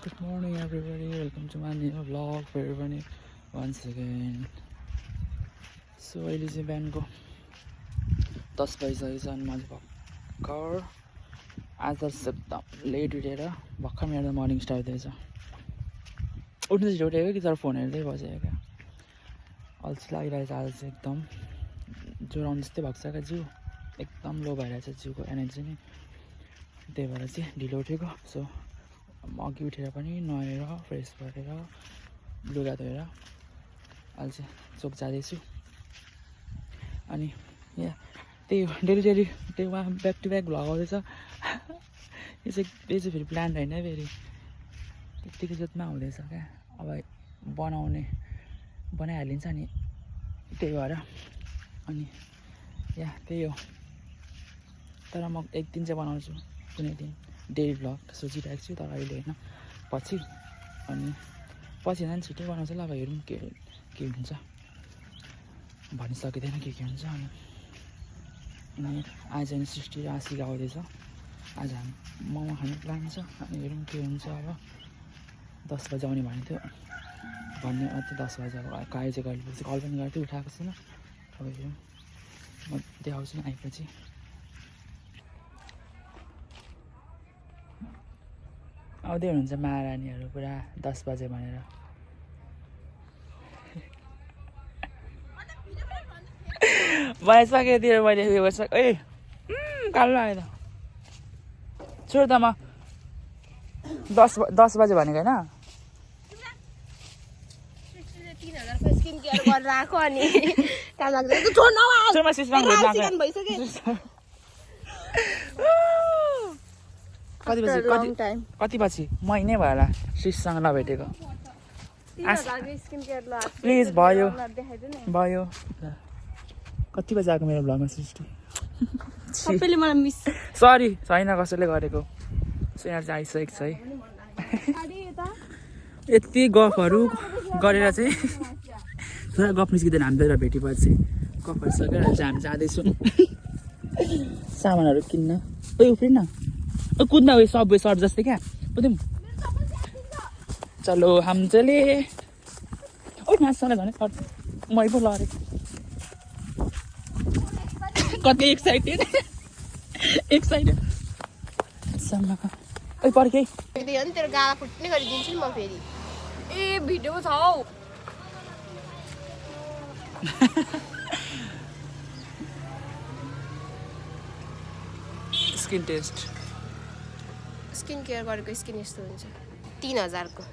Good morning everybody, welcome to my new vlog for everybody once again. So अहिले चाहिँ बिहानको 10 बजिसकेको छ अनि मैले भर्खर आज एकदम लेट उठेर भर्खर मेरो मर्निङ स्टार्ट हुँदैछ। उठ्नु चाहिँ उठेको कि तर फोन हेर्दै बसेको क्या। अल्छी लागिरहेछ आज चाहिँ एकदम ज्वरो आउनु जस्तै भएको छ क्या। जिउ एकदम लो भइरहेछ, जिउको एनर्जी नै। त्यही भएर चाहिँ ढिलो उठेको। सो म अघि उठेर पनि नुहाएर फ्रेस भएर लुगा धोएर अहिले चाहिँ चोक जाँदैछु। अनि यहाँ त्यही हो डेली त्यही उहाँ ब्याक टु ब्याक भ्लग आउँदैछ। यो चाहिँ फेरि प्लान होइन फेरि त्यत्तिको जोतमा हुँदैछ क्या। अब बनाइहालिन्छ नि, त्यही भएर। अनि यहाँ त्यही हो। तर म एक दिन चाहिँ बनाउँछु, कुनै दिन डेली भ्लग सोचिरहेको छु, तर अहिले होइन, पछि। अनि पछि झन् छिट्टै बनाउँछ ल। अब हेरौँ के हुन्छ, भनि सकिँदैन के हुन्छ। अनि आज अनि सृष्टि र आशिका आउँदैछ। आज हामी मोमो खाने प्लान छ। अनि हेरौँ के हुन्छ। अब 10 बजी आउने भनेको थियो, भन्ने अझै 10 बजी अब आएछ। कहिले पछि कल पनि गर्थ्यो, उठाएको छैन। अब हेरौँ, म देखाउँछु नि आएपछि। आउँदै हुनुहुन्छ महारानीहरू पुरा 10 बजे भनेर। भइसक्योतिर मैले उयो गरिसकेँ। ए कालो आयो त, छोड त। म 10 बजे भनेको होइन। कति पछि महिनै भयो होला श्रीसँग नभेटेको। प्लिज भयो कति बजी आएको मेरो भ्लगमा सृष्टि? सरी छैन, कसैले गरेको। यहाँ चाहिँ आइसकेको छ है। यति गफहरू गरेर चाहिँ थोरै गफ निस्किँदैन हामीतिर भेटेपछि। गफहरू सकेर चाहिँ हामी जाँदैछौँ सामानहरू किन्न। उयो उफ्रिन न, कुद्न उयो सबवे सर्ट जस्तै क्या। बुझ्यौँ, चलो हम चले। ओ नाच्छ झन् मै पो लडेको। कति एक्साइटेड ओइ पर्खे तेरो गाला फुट्ने गरिदिन्छु नि म फेरि। ए भिडियो छ हौ। स्किन टेस्ट, स्किन केयर गरेको स्किन यस्तो हुन्छ। 3000 को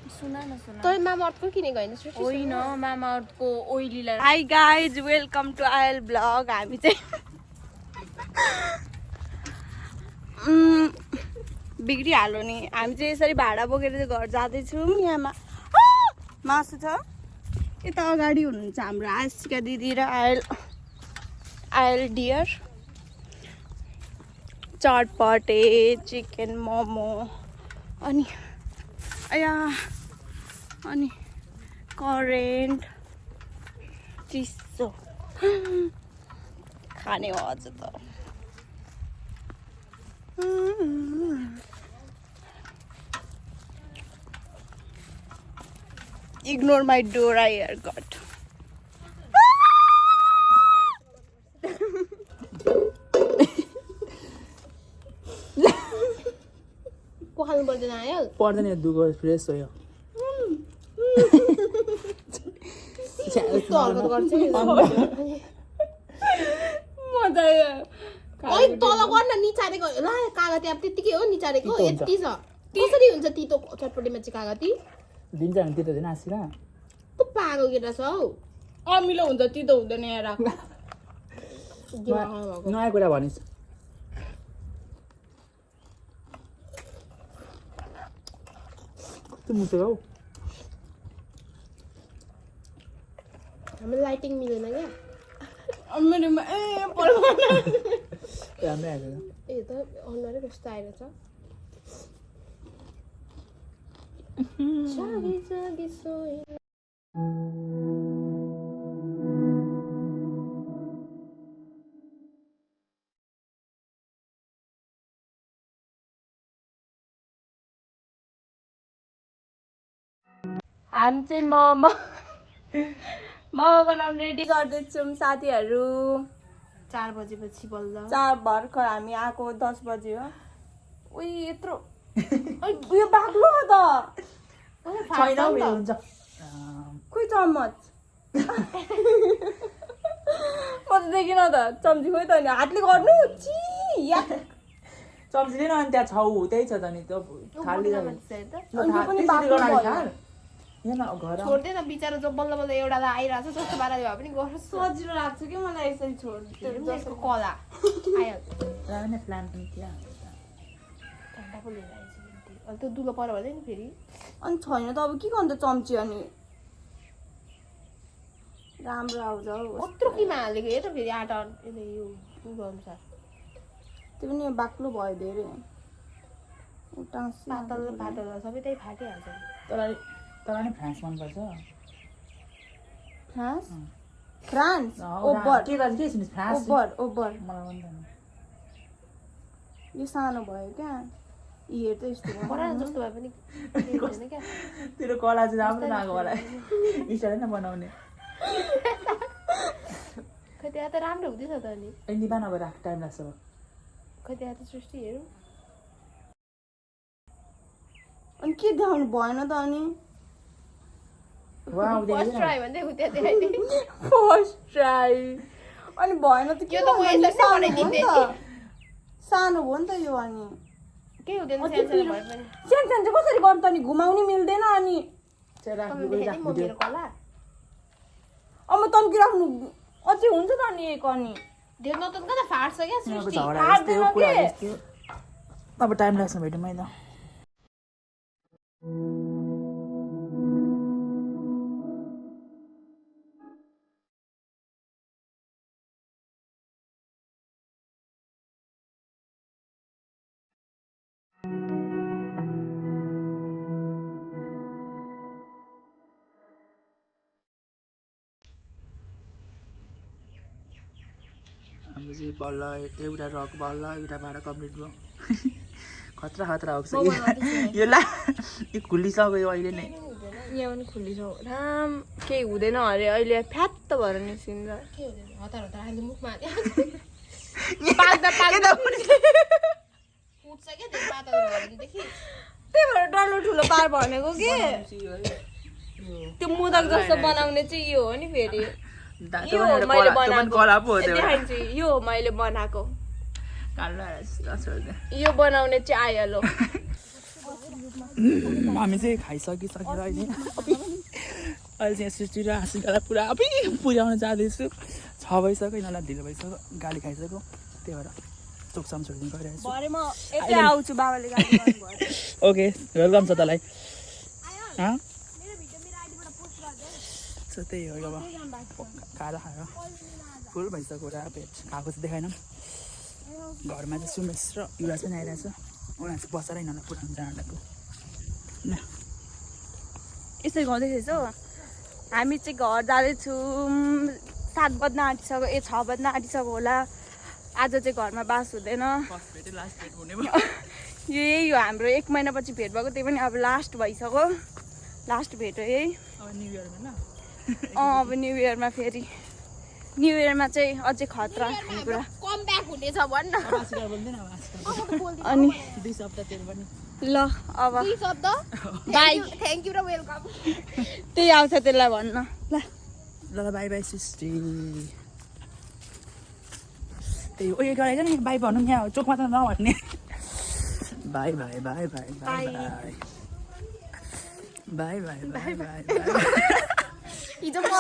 सुना न तँ मामा अर्थको किनेको होइन? होइन, मामा अर्थको ओइलीलाई। Hi guys, welcome to oil blog. हामी चाहिँ बिग्रिहाल्यो नि। हामी चाहिँ यसरी भाडा बोकेर चाहिँ घर जाँदैछौँ। यहाँ मासु छ। यता अगाडि हुनुहुन्छ हाम्रो आशिका दिदी र आयल डियर। चटपटे चिकन मोमो अनि करेन्ट चिसो खाने हो अझ त। Ignore my Dora haircut. पखाल्नु पर्दैन आयो? पर्दैन, दुगो फ्रेस हो यो। तल गर्न निचारेको ल, कागती अब त्यतिकै हो। निचारेको यति छ। कसरी हुन्छ तितो चटपटीमा चाहिँ कागती? दिन्छ भने तितो दिन आशिका तँ पागल केटा छ हौ। अमिलो हुन्छ, तितो हुँदैन। यहाँ नयाँ कुरा भनिस्। कति मुसेको हौ। हाम्रो लाइटिङ मिलेन क्या। राम्रै आएको ए त अनुहारै कस्तो आएर छ। हामी चाहिँ मोमो बनाउनु रेडी गर्दैछौँ साथीहरू। 4 बजेपछि बल्ल 4 भर्खर हामी आएको 10 बजे हो। उही यत्रो उयो बाक्लो हो त छैन उयो हुन्छ खोइ चम्मच म त देखिन त चम्ची खोइ त नि हातले गर्नु या चम्चीले न अनि त्यहाँ छौ त्यही छ त नि त्यो खाली छोड्दैन बिचारा जो बल्ल बल्ल एउटालाई आइरहेको छ जस्तो पाराले भए पनि गर्नु सजिलो लाग्छ कि मलाई यसरी छोड्नु जस्तो कला आइहाल्छ प्लान पनि थियो ठन्डा पो लिएर आइसक्यो अनि त्यो दुलो पर भन्दै नि फेरि अनि छैन त अब के गर्नु त चम्ची अनि राम्रो आउँछ हौ कत्रो किमा हालेको हेर फेरि आटा यो दुलो अनुसार त्यो पनि बाक्लो भयो धेरै पातल पातल सबै त्यही फाटिहाल्छ तँलाई नि फ्रान्स मनपर्छ फ्रान्स फ्रान्स ओभर के गर्छ के सुन्नु फ्रान्स ओभर मलाई मन यो सानो भयो क्या हेर त यस्तो भयो बडा जस्तो भए पनि केही हुँदैन क्या तेरो कला चाहिँ राम्रो लाग्यो मलाई इस्टाले न बनाउने खै त्यहाँ त राम्रो हुँदैछ त अनि निभा नभएर राख टाइम लाग्छ खै त्यहाँ त सृष्टि हेरौँ अनि के देखाउनु भएन त अनि फर्स्ट ट्राई भन्दै उ त्यहाँ देखाइदिए फर्स्ट ट्राई अनि भएन त के यो त म यसरी नै बनाइदिन्थे सानो भयो नि त यो अनि केही हुँदैन सानो भए पनि सानो सानो चाहिँ कसरी गर्नु त नि घुमाउनु मिल्दैन अनि म मेरो कला अब तन्किराख्नु अझै हुन्छ त नि एक अनि धेर नतन्का त फाट्छ क्या सृष्टि अब टाइम लाग्छ भेटौँ है त हाम्रो चाहिँ बल्ल एउटा रक बल्ल एउटा भाडा कम्प्लिट भयो खतरा खतरा भएको छ यो ला यो खुलिसक्यो यो अहिले नै यहाँ पनि खुलिसक्यो राम केही हुँदैन अरे अहिले फ्यात्त भएर निस्किन्छ के हुँदैन हतार हतार अहिले मुखमा पाक्दा पाक्दा फुट्छ क्या त्यो पातल भयो भनेदेखि त्यही भएर डल्लो ठुलो पार भनेको कि त्यो मोदक जस्तो बनाउने चाहिँ यो हो नि फेरि देखाइन्छु यो हो मैले बनाएको यो बनाउने चाहिँ आइहाल्यो हामी चाहिँ खाइसकिसकेर अहिले अहिले चाहिँ सृष्टि र हाँसिकालाई पुरा पुर्याउन जाँदैछु 6 भइसक्यो यिनीहरूलाई ढिलो भइसक्यो गाली खाइसक्यो त्यही भएर चोकसाम छोडिदिनु गइरहेको छु भरे म यतै आउँछु बाबाले गाली गर्नुभयो ओके वेलकम छ तँलाई त्यही हो अब खाएर खाएर फुल भइसक्यो पुरा पेट खाएको चाहिँ देखाएन घरमा चाहिँ सुमेश र युवराज पनि आइरहेछ उनीहरू चाहिँ बसेर यिनीहरूलाई पुऱ्याउनु जाँडाको यसरी गर्दैछ हामी चाहिँ घर जाँदैछौँ 7 बज्न आँटिसक्यो 6 बज्न आँटिसक्यो होला आज चाहिँ घरमा बास हुँदैन यही हो हाम्रो 1 महिनापछि भेट भएको त्यही पनि अब लास्ट भइसक्यो लास्ट भेट हो यही अब न्यु इयरमा फेरि न्यु इयरमा चाहिँ अझै खतरा खानेकुरा कम ब्याक हुनेछ भन्न अनि 2 शब्द तेरो पनि ल अब 2 शब्द बाई थ्याङ्क यू र वेलकम त्यही आउँछ त्यसलाई भन्न ल ल बाई बाई सृष्टि त्यही उयो गरेको नि बाई भनौँ यहाँ चोकमा त नभन्ने by bye bye bye bye bye bye bye by हिजो कल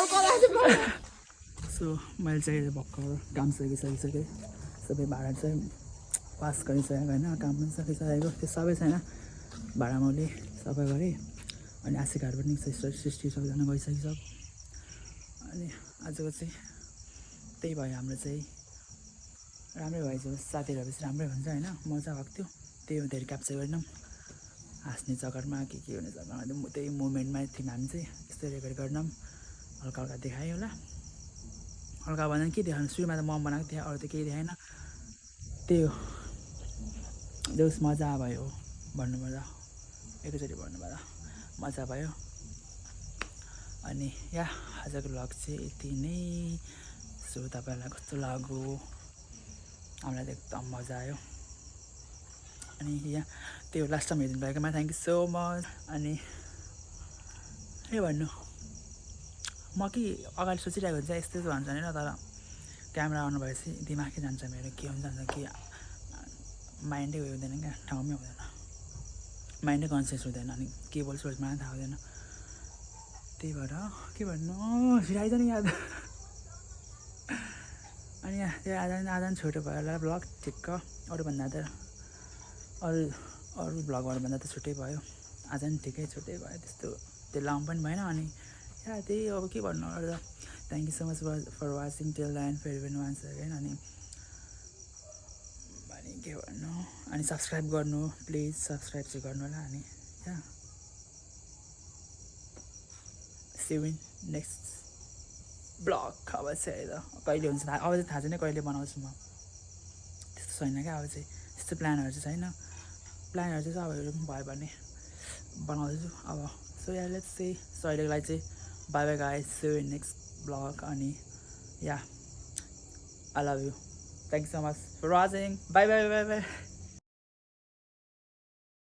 सो मैले चाहिँ भर्खर काम सकिसकेँ सबै भाडा चाहिँ पास गरिसकेको होइन काम पनि सकिसकेको त्यो सबै छैन भाडा मैले सबै गरेँ अनि आशिकाहरू पनि सृष्टि सबैजना गइसकिसक्यो अनि आजको चाहिँ त्यही भयो हाम्रो चाहिँ राम्रै भएछ साथीहरू भएपछि राम्रै हुन्छ होइन मजा भएको थियो त्यही हो धेरै क्याप्चर गरेनौँ हाँस्ने जग्गामा के हुने जग्गामा त्यही मोमेन्टमा थियौँ हामी चाहिँ यस्तो रेकर्ड गर्नौँ हल्का हल्का देखाएँ होला हल्का भन्दा के देखाउनु सुरुमा त म बनाएको थिएँ अरू त केही देखाएन त्यही हो देउस मजा भयो भन्नुपर्दा एकैचोटि भन्नुपर्दा मजा भयो अनि या आजको भ्लग चाहिँ यति नै सो तपाईँहरूलाई कस्तो लाग्यो हामीलाई त एकदम मजा आयो अनि यहाँ त्यो लास्ट टाइम हेरिदिनु भएकोमा थ्याङ्क यू सो मच अनि के भन्नु म कि अगाडि सोचिरहेको हुन्छ यस्तो यस्तो भन्छ होइन तर क्यामेरा आउनु भएपछि दिमागै जान्छ मेरो के हुन्छ जान्छ कि माइन्डै उयो हुँदैन क्या ठाउँमै हुँदैन माइन्डै कन्सियस हुँदैन अनि के बोल्छु मलाई थाहा हुँदैन त्यही भएर के भन्नु फेरि आइज नि याद अनि यहाँ त्यो आधा छोटो भयो होला भ्लग ठिक्क अरूभन्दा त अरू भ्लगहरूभन्दा त छुट्टै भयो आज नि ठिकै छुट्टै भयो त्यस्तो त्यो लामो पनि भएन अनि या त्यही अब के भन्नु अरू त thank you so much for watching till the end फेरि पनि वान्स अगेन अनि के भन्नु अनि सब्सक्राइब गर्नु प्लिज सब्सक्राइब चाहिँ गर्नु होला अनि yeah see you in next blog अब चाहिँ कहिले हुन्छ अब चाहिँ थाहा छैन कहिले बनाउँछु म त्यस्तो छैन क्या अब चाहिँ त्यस्तो प्लानहरू चाहिँ छैन प्लानहरू चाहिँ अब भयो भने बनाउँछु अब so yeah let's see so अहिलेको लागि चाहिँ bye bye guys see you in next blog अनि yeah I love you thank you so much for watching bye bye bye by